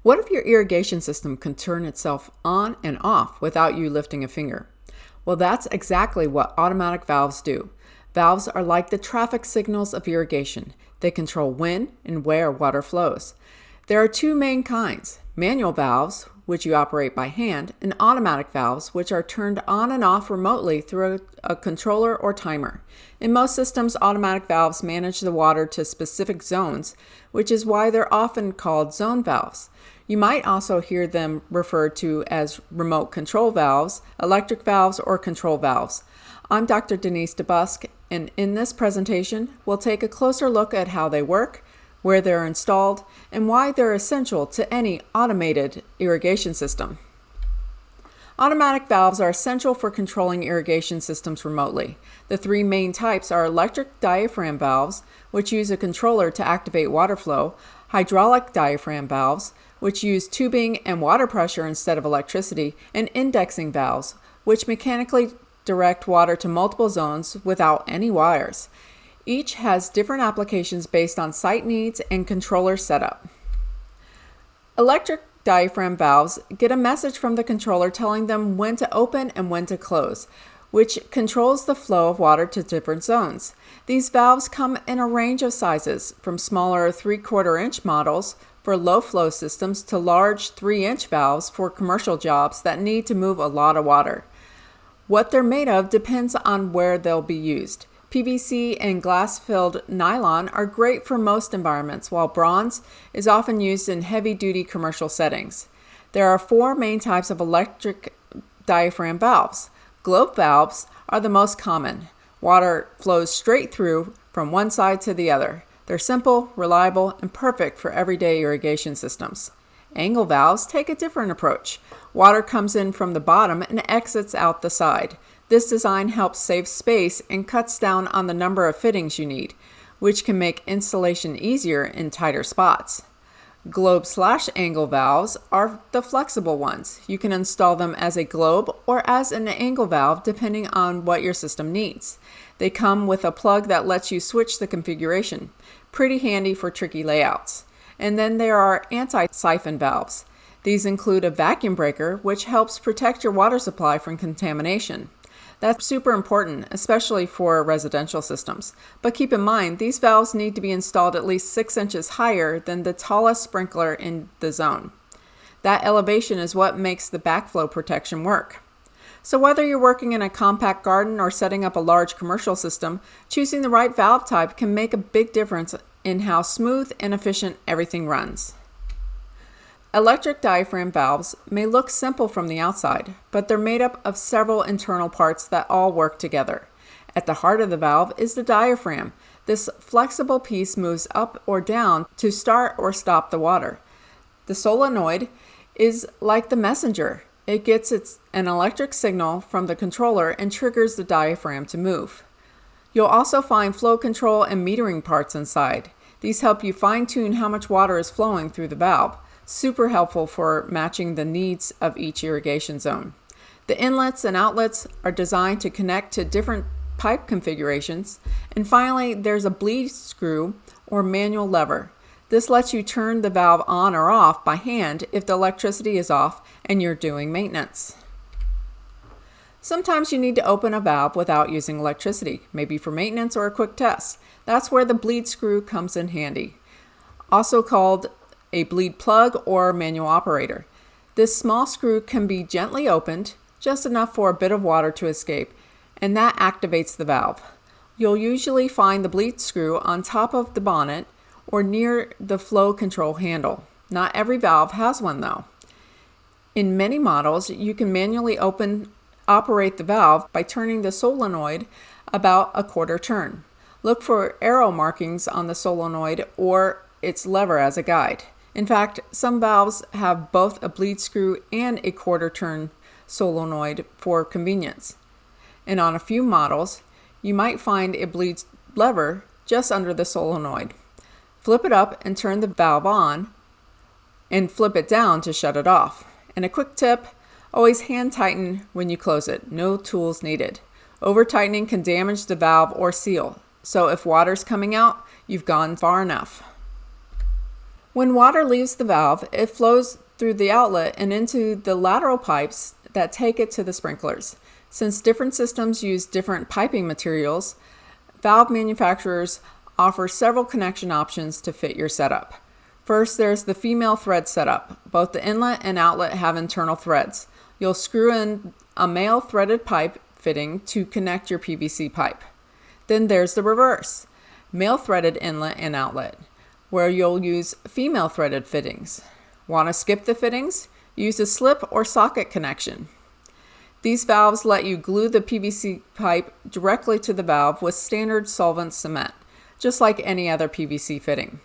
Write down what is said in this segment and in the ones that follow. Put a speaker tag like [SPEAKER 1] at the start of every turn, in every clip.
[SPEAKER 1] What if your irrigation system can turn itself on and off without you lifting a finger? Well, that's exactly what automatic valves do. Valves are like the traffic signals of irrigation. They control when and where water flows. There are two main kinds: manual valves, which you operate by hand, and automatic valves, which are turned on and off remotely through a controller or timer. In most systems, automatic valves manage the water to specific zones, which is why they're often called zone valves. You might also hear them referred to as remote control valves, electric valves, or control valves. I'm Dr. Denise DeBusk, and in this presentation, we'll take a closer look at how they work, where they're installed, and why they're essential to any automated irrigation system. Automatic valves are essential for controlling irrigation systems remotely. The three main types are electric diaphragm valves, which use a controller to activate water flow, hydraulic diaphragm valves, which use tubing and water pressure instead of electricity, and indexing valves, which mechanically direct water to multiple zones without any wires. Each has different applications based on site needs and controller setup. Electric diaphragm valves get a message from the controller telling them when to open and when to close, which controls the flow of water to different zones. These valves come in a range of sizes, from smaller 3/4-inch models for low flow systems to large 3-inch valves for commercial jobs that need to move a lot of water. What they're made of depends on where they'll be used. PVC and glass-filled nylon are great for most environments, while bronze is often used in heavy-duty commercial settings. There are four main types of electric diaphragm valves. Globe valves are the most common. Water flows straight through from one side to the other. They're simple, reliable, and perfect for everyday irrigation systems. Angle valves take a different approach. Water comes in from the bottom and exits out the side. This design helps save space and cuts down on the number of fittings you need, which can make installation easier in tighter spots. Globe/angle valves are the flexible ones. You can install them as a globe or as an angle valve depending on what your system needs. They come with a plug that lets you switch the configuration. Pretty handy for tricky layouts. And then there are anti-siphon valves. These include a vacuum breaker, which helps protect your water supply from contamination. That's super important, especially for residential systems. But keep in mind, these valves need to be installed at least 6 inches higher than the tallest sprinkler in the zone. That elevation is what makes the backflow protection work. So whether you're working in a compact garden or setting up a large commercial system, choosing the right valve type can make a big difference in how smooth and efficient everything runs. Electric diaphragm valves may look simple from the outside, but they're made up of several internal parts that all work together. At the heart of the valve is the diaphragm. This flexible piece moves up or down to start or stop the water. The solenoid is like the messenger. It gets an electric signal from the controller and triggers the diaphragm to move. You'll also find flow control and metering parts inside. These help you fine-tune how much water is flowing through the valve. Super helpful for matching the needs of each irrigation zone. The inlets and outlets are designed to connect to different pipe configurations. And finally, there's a bleed screw or manual lever. This lets you turn the valve on or off by hand if the electricity is off and you're doing maintenance. Sometimes you need to open a valve without using electricity, maybe for maintenance or a quick test. That's where the bleed screw comes in handy. Also called a bleed plug or manual operator. This small screw can be gently opened, just enough for a bit of water to escape, and that activates the valve. You'll usually find the bleed screw on top of the bonnet or near the flow control handle. Not every valve has one though. In many models, you can manually operate the valve by turning the solenoid about a quarter turn. Look for arrow markings on the solenoid or its lever as a guide. In fact, some valves have both a bleed screw and a quarter turn solenoid for convenience. And on a few models, you might find a bleed lever just under the solenoid. Flip it up and turn the valve on, and flip it down to shut it off. And a quick tip, always hand tighten when you close it. No tools needed. Over tightening can damage the valve or seal. So if water's coming out, you've gone far enough. When water leaves the valve, it flows through the outlet and into the lateral pipes that take it to the sprinklers. Since different systems use different piping materials, valve manufacturers offer several connection options to fit your setup. First, there's the female thread setup. Both the inlet and outlet have internal threads. You'll screw in a male threaded pipe fitting to connect your PVC pipe. Then there's the reverse, male threaded inlet and outlet, where you'll use female threaded fittings. Want to skip the fittings? Use a slip or socket connection. These valves let you glue the PVC pipe directly to the valve with standard solvent cement, just like any other PVC fitting.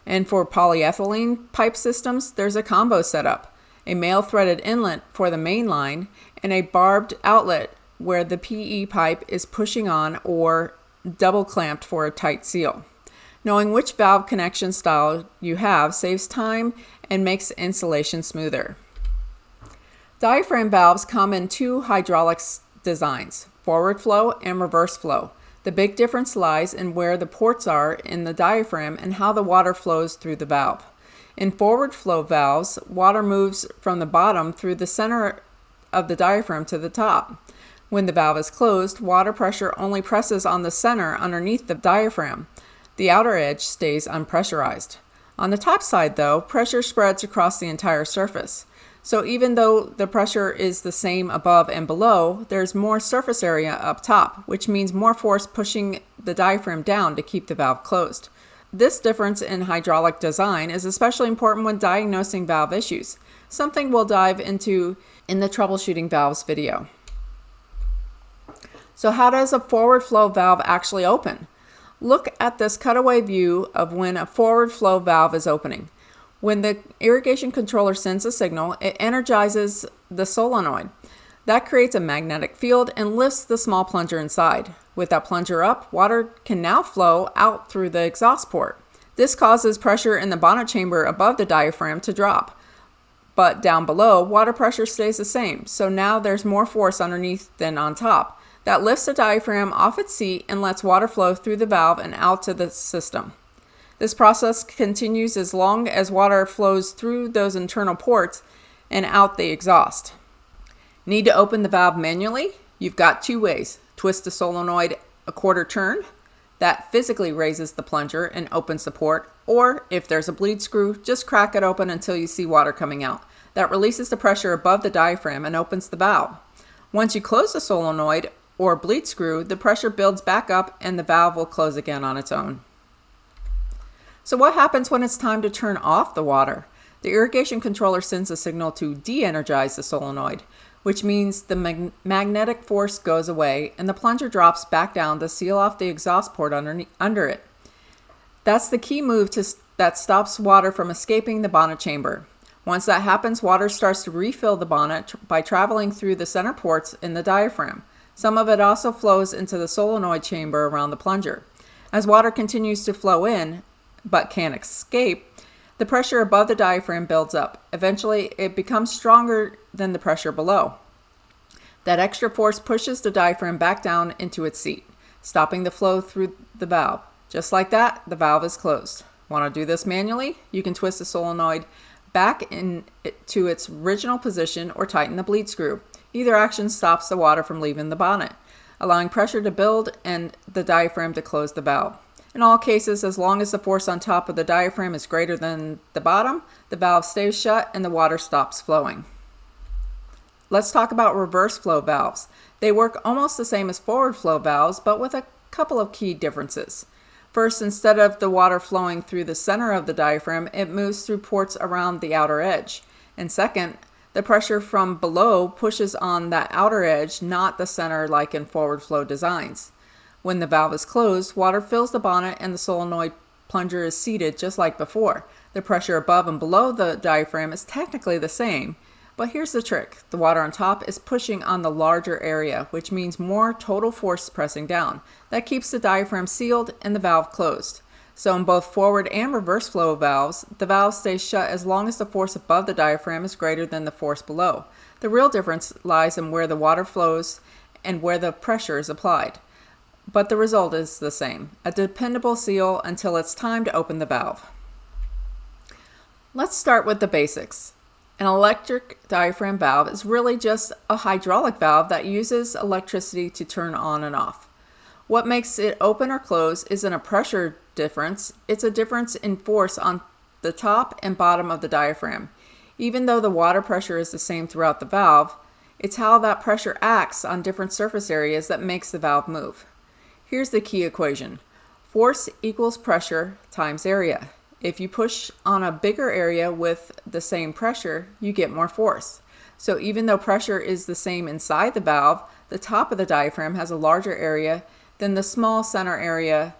[SPEAKER 1] And for polyethylene pipe systems, there's a combo setup, a male threaded inlet for the main line and a barbed outlet where the PE pipe is pushing on or double clamped for a tight seal. Knowing which valve connection style you have saves time and makes installation smoother. Diaphragm valves come in two hydraulic designs, forward flow and reverse flow. The big difference lies in where the ports are in the diaphragm and how the water flows through the valve. In forward flow valves, water moves from the bottom through the center of the diaphragm to the top. When the valve is closed, water pressure only presses on the center underneath the diaphragm. The outer edge stays unpressurized. On the top side, though, pressure spreads across the entire surface. So even though the pressure is the same above and below, there's more surface area up top, which means more force pushing the diaphragm down to keep the valve closed. This difference in hydraulic design is especially important when diagnosing valve issues, something we'll dive into in the troubleshooting valves video. So how does a forward flow valve actually open? Look at this cutaway view of when a forward flow valve is opening. When the irrigation controller sends a signal, it energizes the solenoid. That creates a magnetic field and lifts the small plunger inside. With that plunger up, water can now flow out through the exhaust port. This causes pressure in the bonnet chamber above the diaphragm to drop. But down below, water pressure stays the same, so now there's more force underneath than on top. That lifts the diaphragm off its seat and lets water flow through the valve and out to the system. This process continues as long as water flows through those internal ports and out the exhaust. Need to open the valve manually? You've got two ways. Twist the solenoid a quarter turn. That physically raises the plunger and opens the port. Or if there's a bleed screw, just crack it open until you see water coming out. That releases the pressure above the diaphragm and opens the valve. Once you close the solenoid or bleed screw, the pressure builds back up and the valve will close again on its own. So what happens when it's time to turn off the water? The irrigation controller sends a signal to de-energize the solenoid, which means the magnetic force goes away and the plunger drops back down to seal off the exhaust port under it. That's the key move that stops water from escaping the bonnet chamber. Once that happens, water starts to refill the bonnet by traveling through the center ports in the diaphragm. Some of it also flows into the solenoid chamber around the plunger. As water continues to flow in, but can't escape, the pressure above the diaphragm builds up. Eventually, it becomes stronger than the pressure below. That extra force pushes the diaphragm back down into its seat, stopping the flow through the valve. Just like that, the valve is closed. Want to do this manually? You can twist the solenoid back into its original position or tighten the bleed screw. Either action stops the water from leaving the bonnet, allowing pressure to build and the diaphragm to close the valve. In all cases, as long as the force on top of the diaphragm is greater than the bottom, the valve stays shut and the water stops flowing. Let's talk about reverse flow valves. They work almost the same as forward flow valves, but with a couple of key differences. First, instead of the water flowing through the center of the diaphragm, it moves through ports around the outer edge. And second, the pressure from below pushes on that outer edge, not the center like in forward flow designs. When the valve is closed, water fills the bonnet and the solenoid plunger is seated just like before. The pressure above and below the diaphragm is technically the same, but here's the trick. The water on top is pushing on the larger area, which means more total force pressing down. That keeps the diaphragm sealed and the valve closed. So in both forward and reverse flow valves, the valve stays shut as long as the force above the diaphragm is greater than the force below. The real difference lies in where the water flows and where the pressure is applied. But the result is the same, a dependable seal until it's time to open the valve. Let's start with the basics. An electric diaphragm valve is really just a hydraulic valve that uses electricity to turn on and off. What makes it open or close isn't a pressure difference, it's a difference in force on the top and bottom of the diaphragm. Even though the water pressure is the same throughout the valve, it's how that pressure acts on different surface areas that makes the valve move. Here's the key equation. Force equals pressure times area. If you push on a bigger area with the same pressure, you get more force. So even though pressure is the same inside the valve, the top of the diaphragm has a larger area than the small center area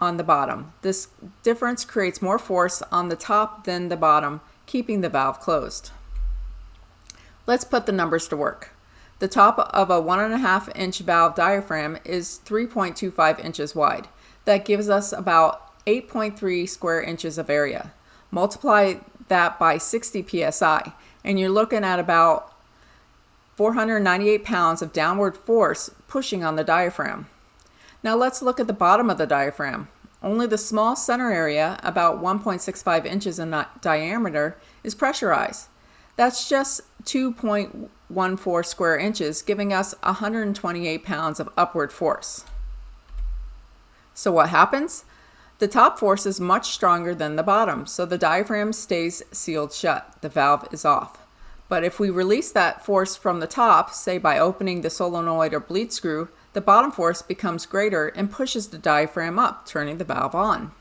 [SPEAKER 1] on the bottom. This difference creates more force on the top than the bottom, keeping the valve closed. Let's put the numbers to work. The top of a 1.5 inch valve diaphragm is 3.25 inches wide. That gives us about 8.3 square inches of area. Multiply that by 60 psi, and you're looking at about 498 pounds of downward force pushing on the diaphragm. Now let's look at the bottom of the diaphragm. Only the small center area, about 1.65 inches in diameter, is pressurized. That's just 2.14 square inches, giving us 128 pounds of upward force. So what happens? The top force is much stronger than the bottom, so the diaphragm stays sealed shut. The valve is off. But if we release that force from the top, say by opening the solenoid or bleed screw, the bottom force becomes greater and pushes the diaphragm up, turning the valve on.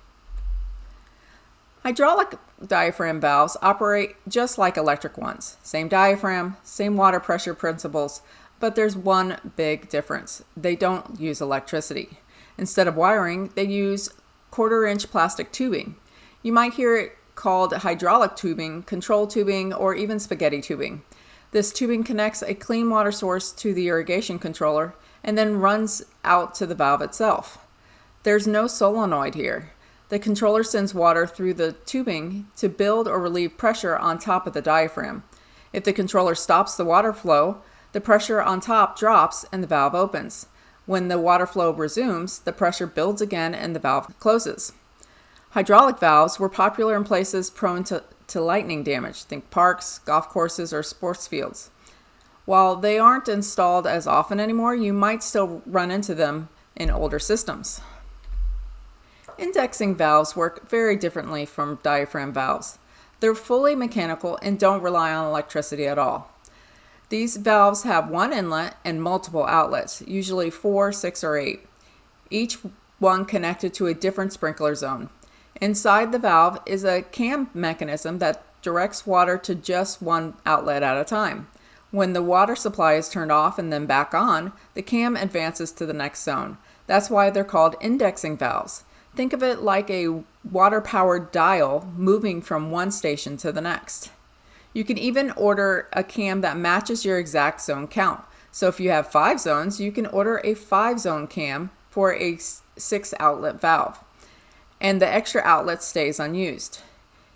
[SPEAKER 1] Hydraulic diaphragm valves operate just like electric ones. Same diaphragm, same water pressure principles, but there's one big difference. They don't use electricity. Instead of wiring, they use 1/4 inch plastic tubing. You might hear it called hydraulic tubing, control tubing, or even spaghetti tubing. This tubing connects a clean water source to the irrigation controller and then runs out to the valve itself. There's no solenoid here. The controller sends water through the tubing to build or relieve pressure on top of the diaphragm. If the controller stops the water flow, the pressure on top drops and the valve opens. When the water flow resumes, the pressure builds again and the valve closes. Hydraulic valves were popular in places prone to lightning damage, think parks, golf courses, or sports fields. While they aren't installed as often anymore, you might still run into them in older systems. Indexing valves work very differently from diaphragm valves. They're fully mechanical and don't rely on electricity at all. These valves have one inlet and multiple outlets, usually 4, 6, or 8, each one connected to a different sprinkler zone. Inside the valve is a cam mechanism that directs water to just one outlet at a time. When the water supply is turned off and then back on, the cam advances to the next zone. That's why they're called indexing valves. Think of it like a water-powered dial moving from one station to the next. You can even order a cam that matches your exact zone count. So if you have 5 zones, you can order a 5-zone cam for a 6-outlet valve, and the extra outlet stays unused.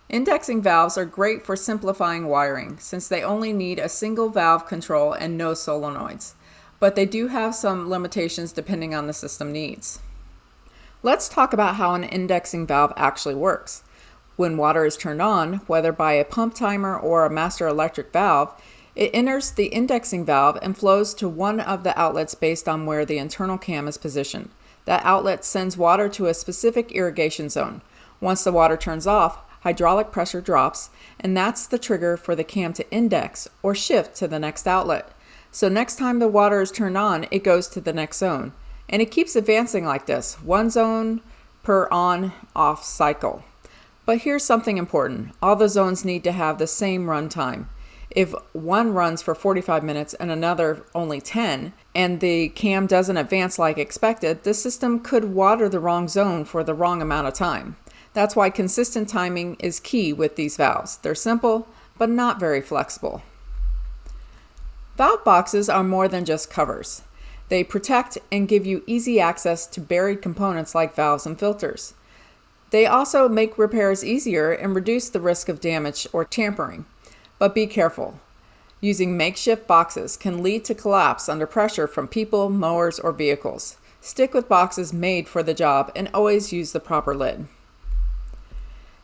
[SPEAKER 1] Indexing valves are great for simplifying wiring since they only need a single valve control and no solenoids, but they do have some limitations depending on the system needs. Let's talk about how an indexing valve actually works. When water is turned on, whether by a pump timer or a master electric valve, it enters the indexing valve and flows to one of the outlets based on where the internal cam is positioned. That outlet sends water to a specific irrigation zone. Once the water turns off, hydraulic pressure drops, and that's the trigger for the cam to index or shift to the next outlet. So next time the water is turned on, it goes to the next zone. And it keeps advancing like this, one zone per on-off cycle. But here's something important. All the zones need to have the same run time. If one runs for 45 minutes and another only 10, and the cam doesn't advance like expected, the system could water the wrong zone for the wrong amount of time. That's why consistent timing is key with these valves. They're simple, but not very flexible. Valve boxes are more than just covers. They protect and give you easy access to buried components like valves and filters. They also make repairs easier and reduce the risk of damage or tampering. But be careful. Using makeshift boxes can lead to collapse under pressure from people, mowers, or vehicles. Stick with boxes made for the job and always use the proper lid.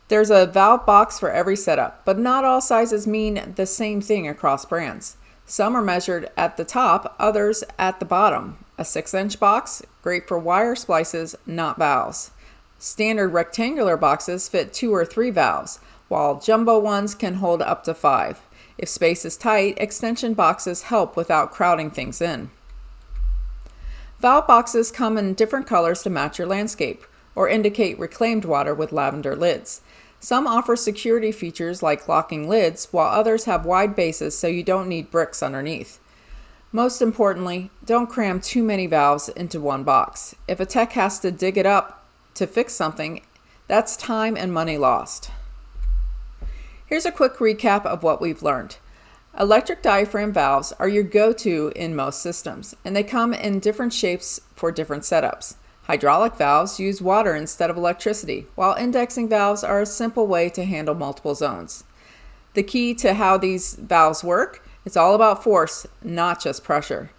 [SPEAKER 1] There's a valve box for every setup, but not all sizes mean the same thing across brands. Some are measured at the top, others at the bottom. A 6-inch box, great for wire splices, not valves. Standard rectangular boxes fit 2 or 3 valves, while jumbo ones can hold up to 5. If space is tight, extension boxes help without crowding things in. Valve boxes come in different colors to match your landscape, or indicate reclaimed water with lavender lids. Some offer security features like locking lids, while others have wide bases so you don't need bricks underneath. Most importantly, don't cram too many valves into one box. If a tech has to dig it up to fix something, that's time and money lost. Here's a quick recap of what we've learned. Electric diaphragm valves are your go-to in most systems, and they come in different shapes for different setups. Hydraulic valves use water instead of electricity, while indexing valves are a simple way to handle multiple zones. The key to how these valves work, it's all about force, not just pressure.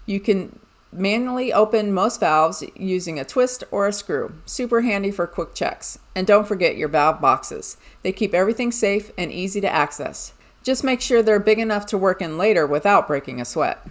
[SPEAKER 1] You can manually open most valves using a twist or a screw. Super handy for quick checks. And don't forget your valve boxes. They keep everything safe and easy to access. Just make sure they're big enough to work in later without breaking a sweat.